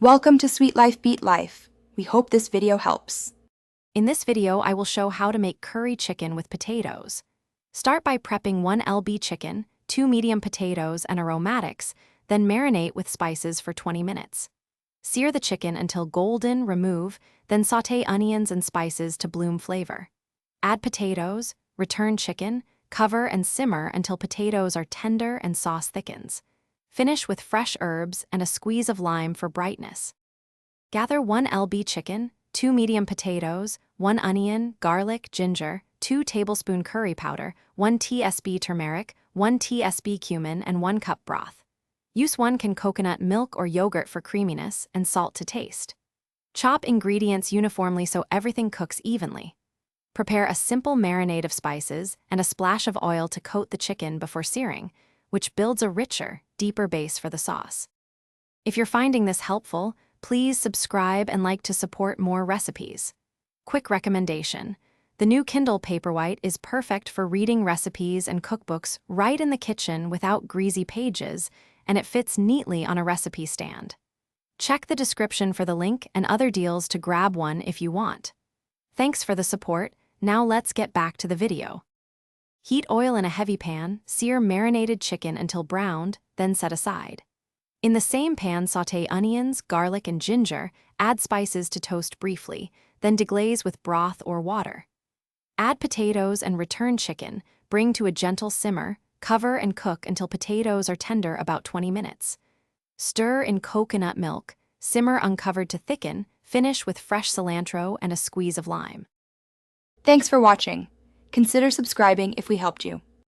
Welcome to Sweet Life Beat Life. We hope this video helps. In this video, I will show how to make curry chicken with potatoes. Start by prepping 1 lb chicken, 2 medium potatoes, and aromatics, then marinate with spices for 20 minutes. Sear the chicken until golden, remove, then sauté onions and spices to bloom flavor. Add potatoes, return chicken, cover and simmer until potatoes are tender and sauce thickens. Finish with fresh herbs and a squeeze of lime for brightness. Gather 1 lb chicken, 2 medium potatoes, 1 onion, garlic, ginger, 2 tablespoon curry powder, 1 tsp turmeric, 1 tsp cumin, and 1 cup broth. Use 1 can coconut milk or yogurt for creaminess and salt to taste. Chop ingredients uniformly so everything cooks evenly. Prepare a simple marinade of spices and a splash of oil to coat the chicken before searing, which builds a richer, deeper base for the sauce. If you're finding this helpful, please subscribe and like to support more recipes. Quick recommendation: the new Kindle Paperwhite is perfect for reading recipes and cookbooks right in the kitchen without greasy pages, and it fits neatly on a recipe stand. Check the description for the link and other deals to grab one if you want. Thanks for the support. Now let's get back to the video. Heat oil in a heavy pan, sear marinated chicken until browned, then set aside. In the same pan, sauté onions, garlic, and ginger, add spices to toast briefly, then deglaze with broth or water. Add potatoes and return chicken, bring to a gentle simmer, cover and cook until potatoes are tender about 20 minutes. Stir in coconut milk, simmer uncovered to thicken, finish with fresh cilantro and a squeeze of lime. Thanks for watching. Consider subscribing if we helped you.